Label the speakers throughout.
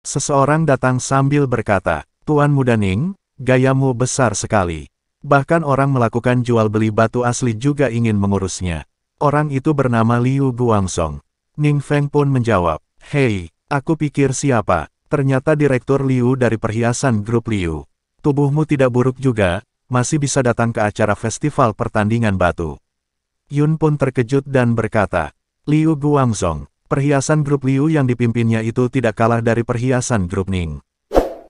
Speaker 1: Seseorang datang sambil berkata, "Tuan Muda Ning, gayamu besar sekali. Bahkan orang melakukan jual beli batu asli juga ingin mengurusnya." Orang itu bernama Liu Guangzong. Ning Feng pun menjawab, "Hei, aku pikir siapa? Ternyata Direktur Liu dari perhiasan grup Liu. Tubuhmu tidak buruk juga, masih bisa datang ke acara festival pertandingan batu." Yun pun terkejut dan berkata, "Liu Guangzong, perhiasan grup Liu yang dipimpinnya itu tidak kalah dari perhiasan grup Ning.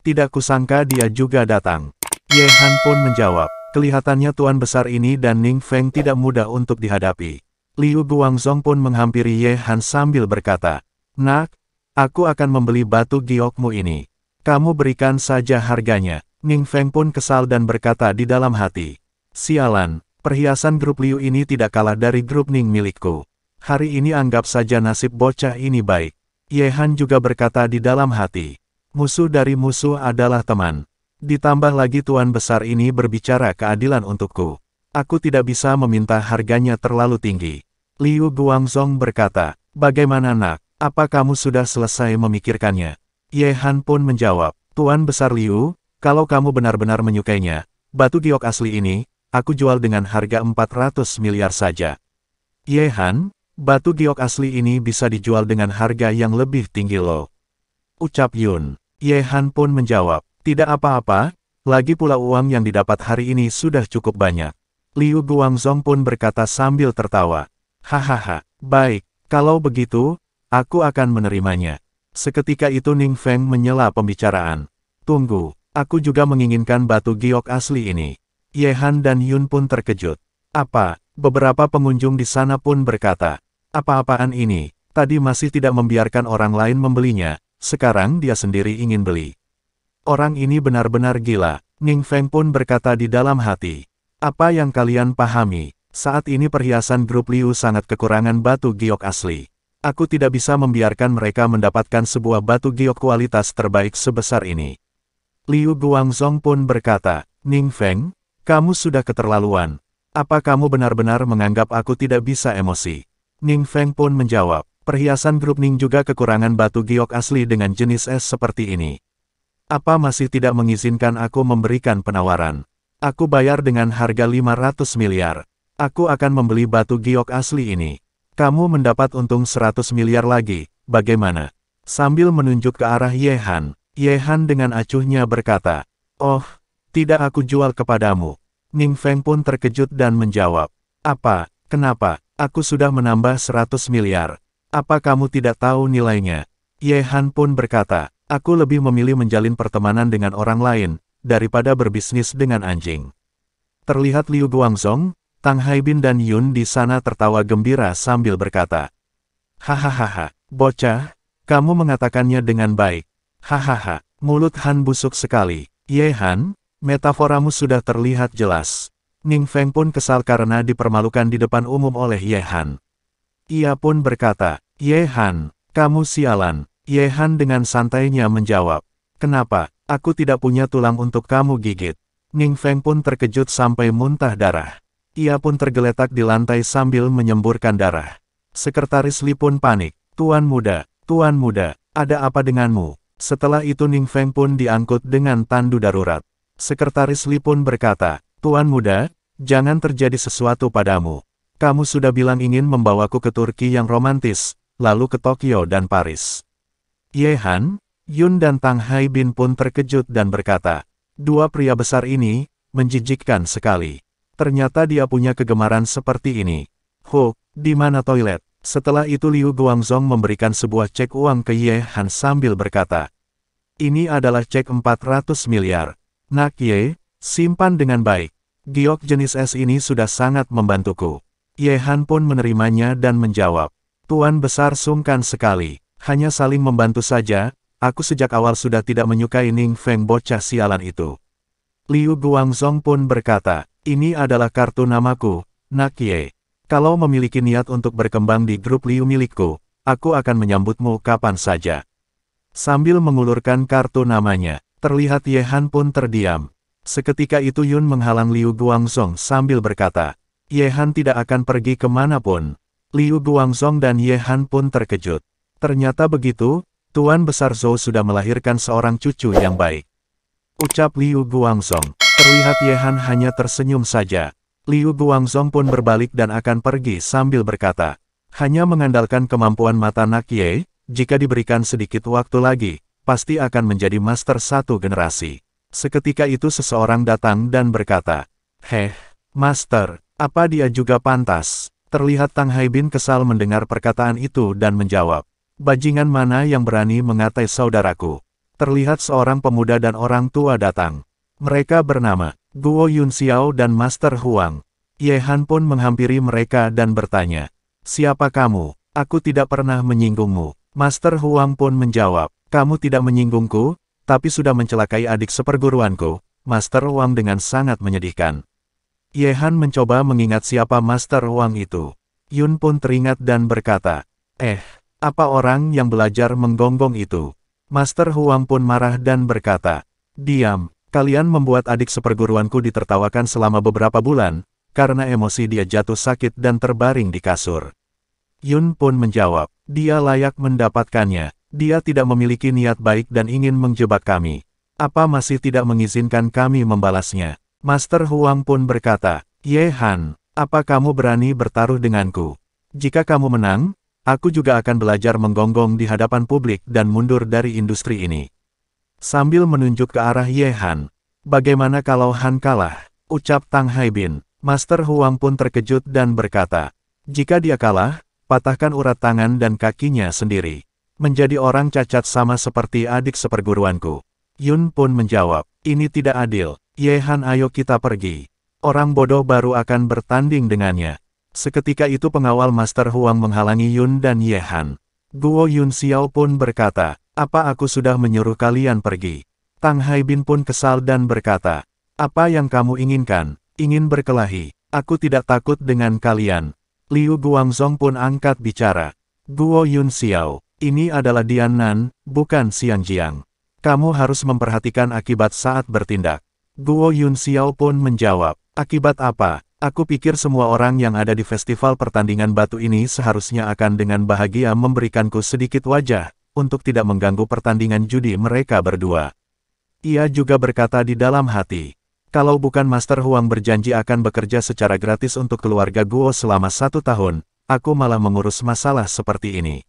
Speaker 1: Tidak kusangka dia juga datang." Ye Han pun menjawab, "Kelihatannya tuan besar ini dan Ning Feng tidak mudah untuk dihadapi." Liu Guangzong pun menghampiri Ye Han sambil berkata, "Nak, aku akan membeli batu giokmu ini. Kamu berikan saja harganya." Ning Feng pun kesal dan berkata di dalam hati, "Sialan, perhiasan grup Liu ini tidak kalah dari grup Ning milikku. Hari ini anggap saja nasib bocah ini baik." Ye Han juga berkata di dalam hati, "Musuh dari musuh adalah teman. Ditambah lagi tuan besar ini berbicara keadilan untukku. Aku tidak bisa meminta harganya terlalu tinggi." Liu Guangzong berkata, "Bagaimana nak, apa kamu sudah selesai memikirkannya?" Ye Han pun menjawab, "Tuan besar Liu, kalau kamu benar-benar menyukainya, batu giok asli ini, aku jual dengan harga 400 miliar saja." "Ye Han, batu giok asli ini bisa dijual dengan harga yang lebih tinggi loh," ucap Yun. Ye Han pun menjawab, "Tidak apa-apa, lagi pula uang yang didapat hari ini sudah cukup banyak." Liu Guangzong pun berkata sambil tertawa, "Hahaha, baik, kalau begitu, aku akan menerimanya." Seketika itu Ning Feng menyela pembicaraan. "Tunggu, aku juga menginginkan batu giok asli ini." Ye Han dan Yun pun terkejut. "Apa?" Beberapa pengunjung di sana pun berkata, "Apa-apaan ini? Tadi masih tidak membiarkan orang lain membelinya, sekarang dia sendiri ingin beli. Orang ini benar-benar gila." Ning Feng pun berkata di dalam hati, "Apa yang kalian pahami? Saat ini perhiasan grup Liu sangat kekurangan batu giok asli. Aku tidak bisa membiarkan mereka mendapatkan sebuah batu giok kualitas terbaik sebesar ini." Liu Guangzong pun berkata, "Ning Feng, kamu sudah keterlaluan. Apa kamu benar-benar menganggap aku tidak bisa emosi?" Ning Feng pun menjawab, "Perhiasan grup Ning juga kekurangan batu giok asli dengan jenis es seperti ini. Apa masih tidak mengizinkan aku memberikan penawaran? Aku bayar dengan harga 500 miliar. Aku akan membeli batu giok asli ini. Kamu mendapat untung 100 miliar lagi, bagaimana?" Sambil menunjuk ke arah Ye Han dengan acuhnya berkata, "Oh, tidak aku jual kepadamu." Ning Feng pun terkejut dan menjawab, "Apa, kenapa, aku sudah menambah 100 miliar. Apa kamu tidak tahu nilainya?" Ye Han pun berkata, "Aku lebih memilih menjalin pertemanan dengan orang lain, daripada berbisnis dengan anjing." Terlihat Liu Guangzong, Tang Haibin dan Yun di sana tertawa gembira sambil berkata, "Hahaha, bocah, kamu mengatakannya dengan baik. Hahaha, mulut Han busuk sekali." "Ye Han, metaforamu sudah terlihat jelas." Ning Feng pun kesal karena dipermalukan di depan umum oleh Ye Han. Ia pun berkata, "Ye Han, kamu sialan." Ye Han dengan santainya menjawab, "Kenapa, aku tidak punya tulang untuk kamu gigit?" Ning Feng pun terkejut sampai muntah darah. Ia pun tergeletak di lantai sambil menyemburkan darah. Sekretaris Li pun panik, Tuan muda, ada apa denganmu?" Setelah itu Ning Feng pun diangkut dengan tandu darurat. Sekretaris Li pun berkata, "Tuan muda, jangan terjadi sesuatu padamu. Kamu sudah bilang ingin membawaku ke Turki yang romantis, lalu ke Tokyo dan Paris." Ye Han, Yun dan Tang Haibin pun terkejut dan berkata, "Dua pria besar ini, menjijikkan sekali. Ternyata dia punya kegemaran seperti ini. Ho, di mana toilet?" Setelah itu Liu Guangzong memberikan sebuah cek uang ke Ye Han sambil berkata, "Ini adalah cek 400 miliar. Nak Ye, simpan dengan baik. Giok jenis es ini sudah sangat membantuku." Ye Han pun menerimanya dan menjawab, "Tuan besar sungkan sekali. Hanya saling membantu saja, aku sejak awal sudah tidak menyukai Ning Feng bocah sialan itu." Liu Guangzong pun berkata, "Ini adalah kartu namaku, Nak Ye. Kalau memiliki niat untuk berkembang di grup Liu milikku, aku akan menyambutmu kapan saja." Sambil mengulurkan kartu namanya, terlihat Ye Han pun terdiam. Seketika itu Yun menghalang Liu Guangzong sambil berkata, "Ye Han tidak akan pergi kemanapun." Liu Guangzong dan Ye Han pun terkejut. Ternyata begitu, Tuan Besar Zhou sudah melahirkan seorang cucu yang baik. Ucap Liu Guangzhong. Terlihat Ye Han hanya tersenyum saja. Liu Guangzhong pun berbalik dan akan pergi sambil berkata, hanya mengandalkan kemampuan mata Nak Ye, jika diberikan sedikit waktu lagi, pasti akan menjadi master satu generasi. Seketika itu seseorang datang dan berkata, Master, apa dia juga pantas? Terlihat Tang Haibin kesal mendengar perkataan itu dan menjawab, bajingan mana yang berani mengatai saudaraku? Terlihat seorang pemuda dan orang tua datang. Mereka bernama Guo Yunxiao dan Master Huang. Ye Han pun menghampiri mereka dan bertanya, siapa kamu? Aku tidak pernah menyinggungmu. Master Huang pun menjawab, kamu tidak menyinggungku, tapi sudah mencelakai adik seperguruanku. Master Huang dengan sangat menyedihkan. Ye Han mencoba mengingat siapa Master Huang itu. Yun pun teringat dan berkata, apa orang yang belajar menggonggong itu? Master Huang pun marah dan berkata, diam, kalian membuat adik seperguruanku ditertawakan selama beberapa bulan, karena emosi dia jatuh sakit dan terbaring di kasur. Yun pun menjawab, dia layak mendapatkannya, dia tidak memiliki niat baik dan ingin menjebak kami. Apa masih tidak mengizinkan kami membalasnya? Master Huang pun berkata, Ye Han, apa kamu berani bertaruh denganku? Jika kamu menang, aku juga akan belajar menggonggong di hadapan publik dan mundur dari industri ini. Sambil menunjuk ke arah Ye Han. Bagaimana kalau Han kalah? Ucap Tang Haibin. Master Huang pun terkejut dan berkata, jika dia kalah, patahkan urat tangan dan kakinya sendiri. Menjadi orang cacat sama seperti adik seperguruanku. Yun pun menjawab, ini tidak adil. Ye Han, ayo kita pergi. Orang bodoh baru akan bertanding dengannya. Seketika itu pengawal Master Huang menghalangi Yun dan Ye Han. Guo Yunxiao pun berkata, apa aku sudah menyuruh kalian pergi? Tang Haibin pun kesal dan berkata, apa yang kamu inginkan? Ingin berkelahi? Aku tidak takut dengan kalian. Liu Guangzhong pun angkat bicara. Guo Yunxiao, ini adalah Dian Nan, bukan Xiang Jiang. Kamu harus memperhatikan akibat saat bertindak. Guo Yunxiao pun menjawab, akibat apa? Aku pikir semua orang yang ada di festival pertandingan batu ini seharusnya akan dengan bahagia memberikanku sedikit wajah, untuk tidak mengganggu pertandingan judi mereka berdua. Ia juga berkata di dalam hati, kalau bukan Master Huang berjanji akan bekerja secara gratis untuk keluarga Guo selama 1 tahun, aku malah mengurus masalah seperti ini.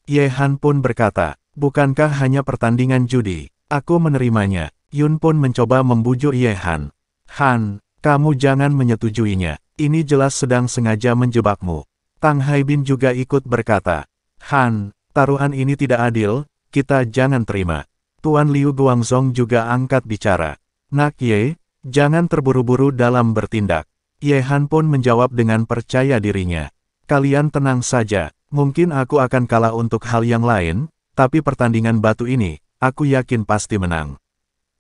Speaker 1: Ye Han pun berkata, bukankah hanya pertandingan judi? Aku menerimanya. Yun pun mencoba membujuk Ye Han. Han, kamu jangan menyetujuinya, ini jelas sedang sengaja menjebakmu. Tang Haibin juga ikut berkata, Han, taruhan ini tidak adil, kita jangan terima. Tuan Liu Guangzhong juga angkat bicara. Nak Ye, jangan terburu-buru dalam bertindak. Ye Han pun menjawab dengan percaya dirinya. Kalian tenang saja, mungkin aku akan kalah untuk hal yang lain, tapi pertandingan batu ini, aku yakin pasti menang.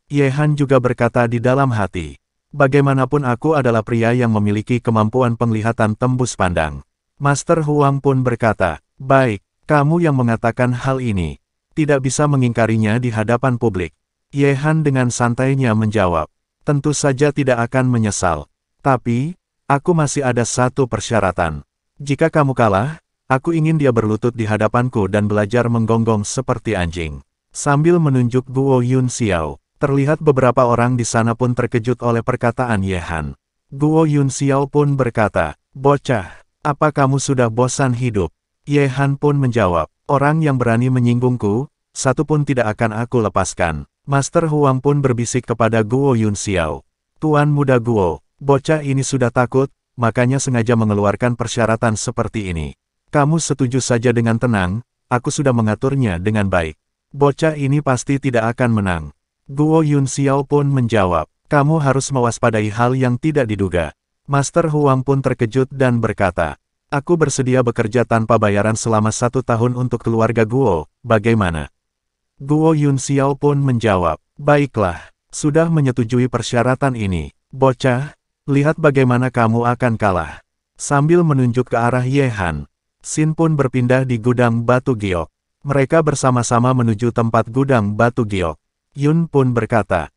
Speaker 1: Ye Han juga berkata di dalam hati. Bagaimanapun aku adalah pria yang memiliki kemampuan penglihatan tembus pandang. Master Huang pun berkata, baik, kamu yang mengatakan hal ini. Tidak bisa mengingkarinya di hadapan publik. Ye Han dengan santainya menjawab, tentu saja tidak akan menyesal. Tapi, aku masih ada satu persyaratan. Jika kamu kalah, aku ingin dia berlutut di hadapanku dan belajar menggonggong seperti anjing. Sambil menunjuk Guo Yunxiao. Terlihat beberapa orang di sana pun terkejut oleh perkataan Ye Han. Guo Yunxiao pun berkata, bocah, apa kamu sudah bosan hidup? Ye Han pun menjawab, orang yang berani menyinggungku, satu pun tidak akan aku lepaskan. Master Huang pun berbisik kepada Guo Yunxiao. Tuan muda Guo, bocah ini sudah takut, makanya sengaja mengeluarkan persyaratan seperti ini. Kamu setuju saja dengan tenang, aku sudah mengaturnya dengan baik. Bocah ini pasti tidak akan menang. Guo Yunxiao pun menjawab, kamu harus mewaspadai hal yang tidak diduga. Master Huang pun terkejut dan berkata, aku bersedia bekerja tanpa bayaran selama 1 tahun untuk keluarga Guo, bagaimana? Guo Yunxiao pun menjawab, baiklah, sudah menyetujui persyaratan ini. Bocah, lihat bagaimana kamu akan kalah. Sambil menunjuk ke arah Ye Han, Xin pun berpindah di gudang batu giok. Mereka bersama-sama menuju tempat gudang batu giok. Yun pun berkata,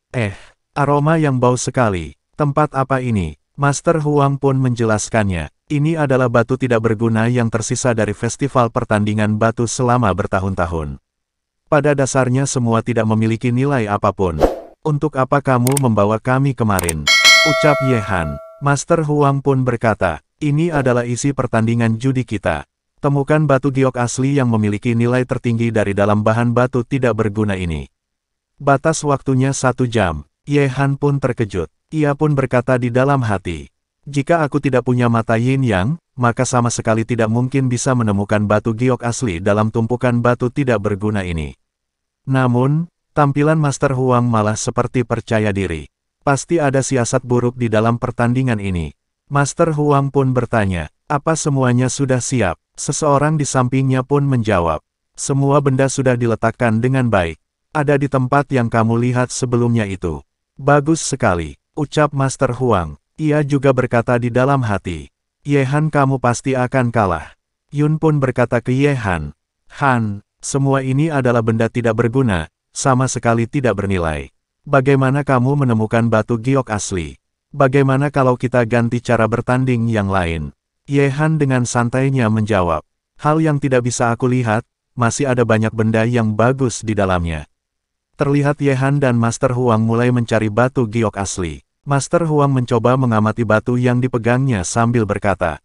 Speaker 1: aroma yang bau sekali, tempat apa ini? Master Huang pun menjelaskannya, ini adalah batu tidak berguna yang tersisa dari festival pertandingan batu selama bertahun-tahun. Pada dasarnya semua tidak memiliki nilai apapun. Untuk apa kamu membawa kami kemarin? Ucap Ye Han. Master Huang pun berkata, ini adalah isi pertandingan judi kita. Temukan batu giok asli yang memiliki nilai tertinggi dari dalam bahan batu tidak berguna ini. Batas waktunya 1 jam. Ye Han pun terkejut. Ia pun berkata di dalam hati. Jika aku tidak punya mata yin yang, maka sama sekali tidak mungkin bisa menemukan batu giok asli dalam tumpukan batu tidak berguna ini. Namun, tampilan Master Huang malah seperti percaya diri. Pasti ada siasat buruk di dalam pertandingan ini. Master Huang pun bertanya, apa semuanya sudah siap? Seseorang di sampingnya pun menjawab, semua benda sudah diletakkan dengan baik. Ada di tempat yang kamu lihat sebelumnya itu. Bagus sekali, ucap Master Huang. Ia juga berkata di dalam hati, Ye Han kamu pasti akan kalah. Yun pun berkata ke Ye Han, Han, semua ini adalah benda tidak berguna, sama sekali tidak bernilai. Bagaimana kamu menemukan batu giok asli? Bagaimana kalau kita ganti cara bertanding yang lain? Ye Han dengan santainya menjawab, hal yang tidak bisa aku lihat, masih ada banyak benda yang bagus di dalamnya. Terlihat Ye Han dan Master Huang mulai mencari batu giok asli. Master Huang mencoba mengamati batu yang dipegangnya sambil berkata,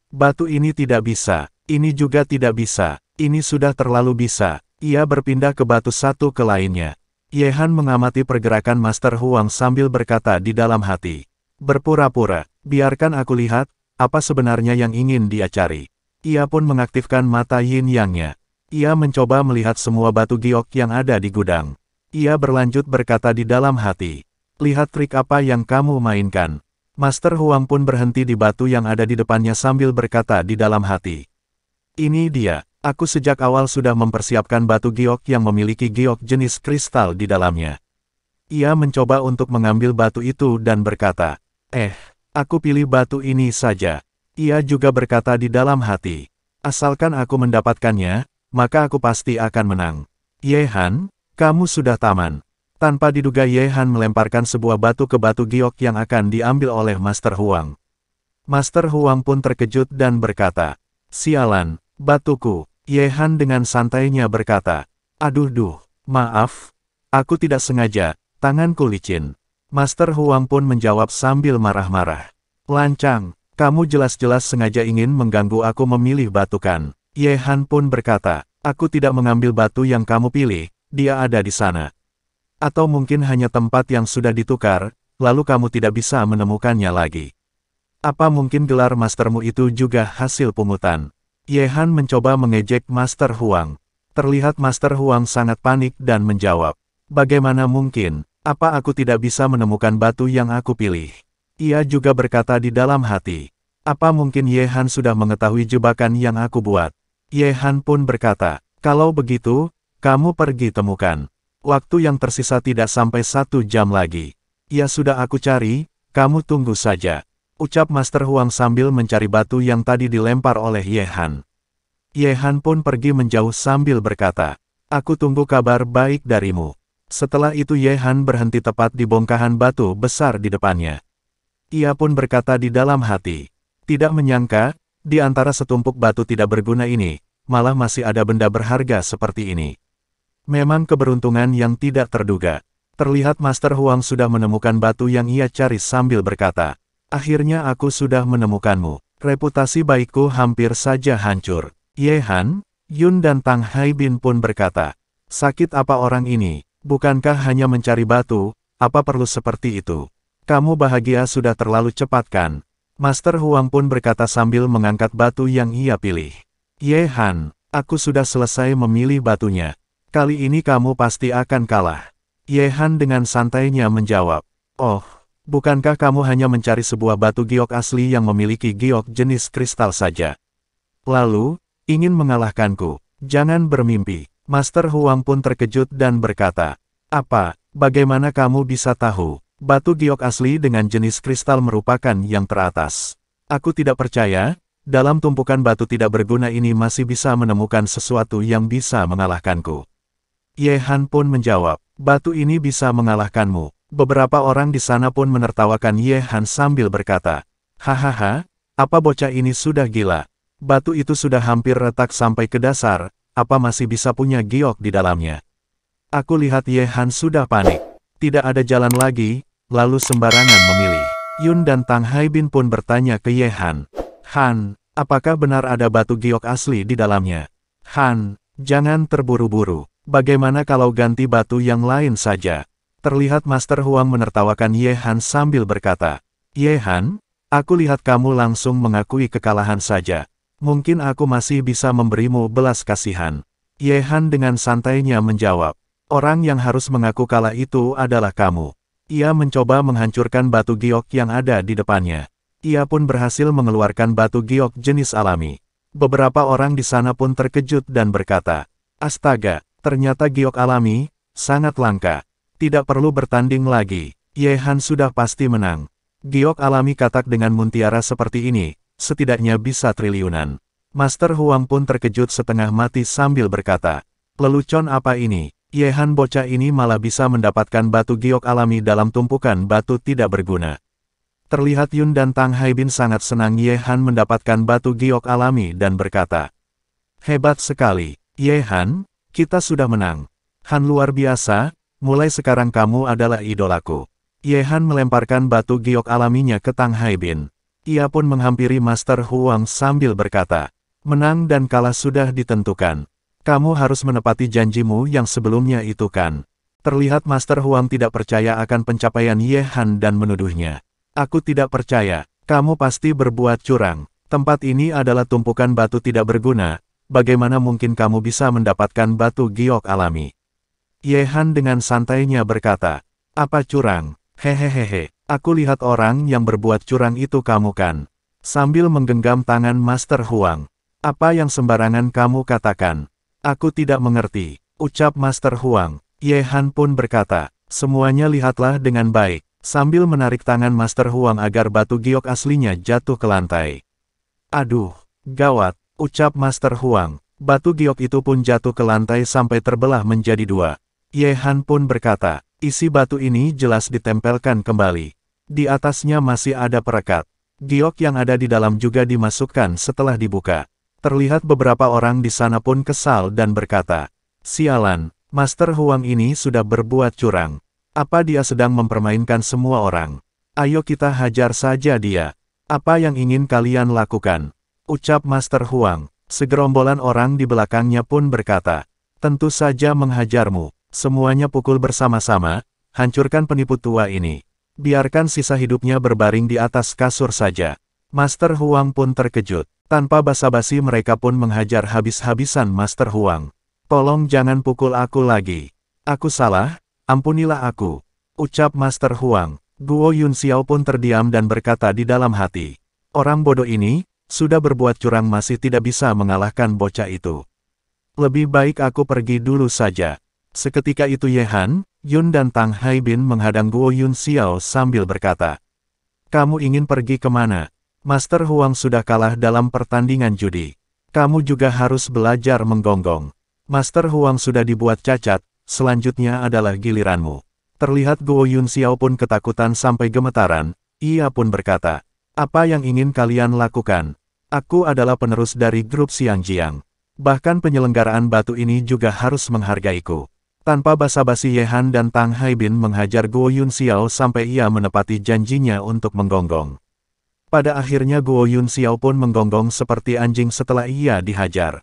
Speaker 1: batu ini tidak bisa, ini juga tidak bisa. Ini sudah terlalu bisa. Ia berpindah ke batu satu ke lainnya. Ye Han mengamati pergerakan Master Huang sambil berkata di dalam hati. Berpura-pura, biarkan aku lihat, apa sebenarnya yang ingin dia cari. Ia pun mengaktifkan mata yin yang-nya. Ia mencoba melihat semua batu giok yang ada di gudang. Ia berlanjut berkata di dalam hati. Lihat trik apa yang kamu mainkan. Master Huang pun berhenti di batu yang ada di depannya sambil berkata di dalam hati. Ini dia. Aku sejak awal sudah mempersiapkan batu giok yang memiliki giok jenis kristal di dalamnya. Ia mencoba untuk mengambil batu itu dan berkata, aku pilih batu ini saja. Ia juga berkata di dalam hati, asalkan aku mendapatkannya, maka aku pasti akan menang. Ye Han, kamu sudah taman. Tanpa diduga Ye Han melemparkan sebuah batu ke batu giok yang akan diambil oleh Master Huang. Master Huang pun terkejut dan berkata, sialan, batuku. Ye Han dengan santainya berkata, aduh, maaf, aku tidak sengaja, tanganku licin. Master Huang pun menjawab sambil marah-marah. Lancang, kamu jelas-jelas sengaja ingin mengganggu aku memilih batu kan? Ye Han pun berkata, aku tidak mengambil batu yang kamu pilih, dia ada di sana. Atau mungkin hanya tempat yang sudah ditukar, lalu kamu tidak bisa menemukannya lagi. Apa mungkin gelar mastermu itu juga hasil pungutan? Ye Han mencoba mengejek Master Huang. Terlihat Master Huang sangat panik dan menjawab, bagaimana mungkin, apa aku tidak bisa menemukan batu yang aku pilih? Ia juga berkata di dalam hati, apa mungkin Ye Han sudah mengetahui jebakan yang aku buat? Ye Han pun berkata, kalau begitu, kamu pergi temukan. Waktu yang tersisa tidak sampai 1 jam lagi. Ya sudah aku cari, kamu tunggu saja. Ucap Master Huang sambil mencari batu yang tadi dilempar oleh Ye Han. Ye Han pun pergi menjauh sambil berkata, aku tunggu kabar baik darimu. Setelah itu Ye Han berhenti tepat di bongkahan batu besar di depannya. Ia pun berkata di dalam hati, tidak menyangka, di antara setumpuk batu tidak berguna ini, malah masih ada benda berharga seperti ini. Memang keberuntungan yang tidak terduga. Terlihat Master Huang sudah menemukan batu yang ia cari sambil berkata, akhirnya aku sudah menemukanmu. Reputasi baikku hampir saja hancur. Ye Han, Yun dan Tang Haibin pun berkata, sakit apa orang ini? Bukankah hanya mencari batu, apa perlu seperti itu? Kamu bahagia sudah terlalu cepat kan? Master Huang pun berkata sambil mengangkat batu yang ia pilih. Ye Han, aku sudah selesai memilih batunya. Kali ini kamu pasti akan kalah. Ye Han dengan santainya menjawab, oh, bukankah kamu hanya mencari sebuah batu giok asli yang memiliki giok jenis kristal saja? Lalu, ingin mengalahkanku? Jangan bermimpi. Master Huang pun terkejut dan berkata, apa, bagaimana kamu bisa tahu? Batu giok asli dengan jenis kristal merupakan yang teratas. Aku tidak percaya, dalam tumpukan batu tidak berguna ini masih bisa menemukan sesuatu yang bisa mengalahkanku. Ye Han pun menjawab, batu ini bisa mengalahkanmu. Beberapa orang di sana pun menertawakan Ye Han sambil berkata, hahaha, apa bocah ini sudah gila? Batu itu sudah hampir retak sampai ke dasar, apa masih bisa punya giok di dalamnya? Aku lihat Ye Han sudah panik. Tidak ada jalan lagi, lalu sembarangan memilih. Yun dan Tang Haibin pun bertanya ke Ye Han. Han, apakah benar ada batu giok asli di dalamnya? Han, jangan terburu-buru. Bagaimana kalau ganti batu yang lain saja? Terlihat Master Huang menertawakan Ye Han sambil berkata, Ye Han, aku lihat kamu langsung mengakui kekalahan saja. Mungkin aku masih bisa memberimu belas kasihan. Ye Han dengan santainya menjawab, orang yang harus mengaku kalah itu adalah kamu. Ia mencoba menghancurkan batu giok yang ada di depannya. Ia pun berhasil mengeluarkan batu giok jenis alami. Beberapa orang di sana pun terkejut dan berkata, astaga, ternyata giok alami, sangat langka. Tidak perlu bertanding lagi, Ye Han sudah pasti menang. Giok alami katak dengan muntiara seperti ini, setidaknya bisa triliunan. Master Huang pun terkejut setengah mati sambil berkata, lelucon apa ini? Ye Han bocah ini malah bisa mendapatkan batu giok alami dalam tumpukan batu tidak berguna. Terlihat Yun dan Tang Haibin sangat senang Ye Han mendapatkan batu giok alami dan berkata, hebat sekali, Ye Han, kita sudah menang. Han luar biasa, mulai sekarang kamu adalah idolaku. Ye Han melemparkan batu giok alaminya ke Tang Haibin. Ia pun menghampiri Master Huang sambil berkata, menang dan kalah sudah ditentukan. Kamu harus menepati janjimu yang sebelumnya itu kan. Terlihat Master Huang tidak percaya akan pencapaian Ye Han dan menuduhnya. Aku tidak percaya, kamu pasti berbuat curang. Tempat ini adalah tumpukan batu tidak berguna, bagaimana mungkin kamu bisa mendapatkan batu giok alami? Ye Han dengan santainya berkata, apa curang? Hehehehe, aku lihat orang yang berbuat curang itu kamu kan? Sambil menggenggam tangan Master Huang. Apa yang sembarangan kamu katakan? Aku tidak mengerti, ucap Master Huang. Ye Han pun berkata, semuanya lihatlah dengan baik, sambil menarik tangan Master Huang agar batu giok aslinya jatuh ke lantai. Aduh, gawat, ucap Master Huang. Batu giok itu pun jatuh ke lantai sampai terbelah menjadi dua. Ye Han pun berkata, isi batu ini jelas ditempelkan kembali. Di atasnya masih ada perekat. Giok yang ada di dalam juga dimasukkan setelah dibuka. Terlihat beberapa orang di sana pun kesal dan berkata, sialan, Master Huang ini sudah berbuat curang. Apa dia sedang mempermainkan semua orang? Ayo kita hajar saja dia. Apa yang ingin kalian lakukan? Ucap Master Huang. Segerombolan orang di belakangnya pun berkata, tentu saja menghajarmu. Semuanya pukul bersama-sama, hancurkan penipu tua ini. Biarkan sisa hidupnya berbaring di atas kasur saja. Master Huang pun terkejut. Tanpa basa-basi mereka pun menghajar habis-habisan Master Huang. Tolong jangan pukul aku lagi. Aku salah, ampunilah aku. Ucap Master Huang. Guo Yunxiao pun terdiam dan berkata di dalam hati. Orang bodoh ini, sudah berbuat curang masih tidak bisa mengalahkan bocah itu. Lebih baik aku pergi dulu saja. Seketika itu Ye Han, Yun dan Tang Haibin menghadang Guo Yunxiao sambil berkata, kamu ingin pergi kemana? Master Huang sudah kalah dalam pertandingan judi. Kamu juga harus belajar menggonggong. Master Huang sudah dibuat cacat, selanjutnya adalah giliranmu. Terlihat Guo Yunxiao pun ketakutan sampai gemetaran, ia pun berkata, apa yang ingin kalian lakukan? Aku adalah penerus dari grup Xiangjiang. Bahkan penyelenggaraan batu ini juga harus menghargaiku. Tanpa basa-basi Ye Han dan Tang Haibin menghajar Guo Yunxiao sampai ia menepati janjinya untuk menggonggong. Pada akhirnya Guo Yunxiao pun menggonggong seperti anjing setelah ia dihajar.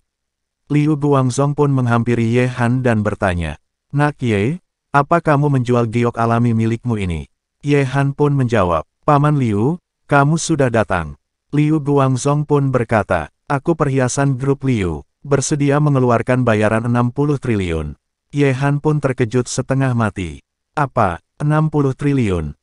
Speaker 1: Liu Guangzong pun menghampiri Ye Han dan bertanya, Nak Ye, apa kamu menjual giok alami milikmu ini? Ye Han pun menjawab, Paman Liu, kamu sudah datang. Liu Guangzong pun berkata, aku perhiasan grup Liu, bersedia mengeluarkan bayaran 60 triliun. Ye Han pun terkejut setengah mati. Apa, 60 triliun?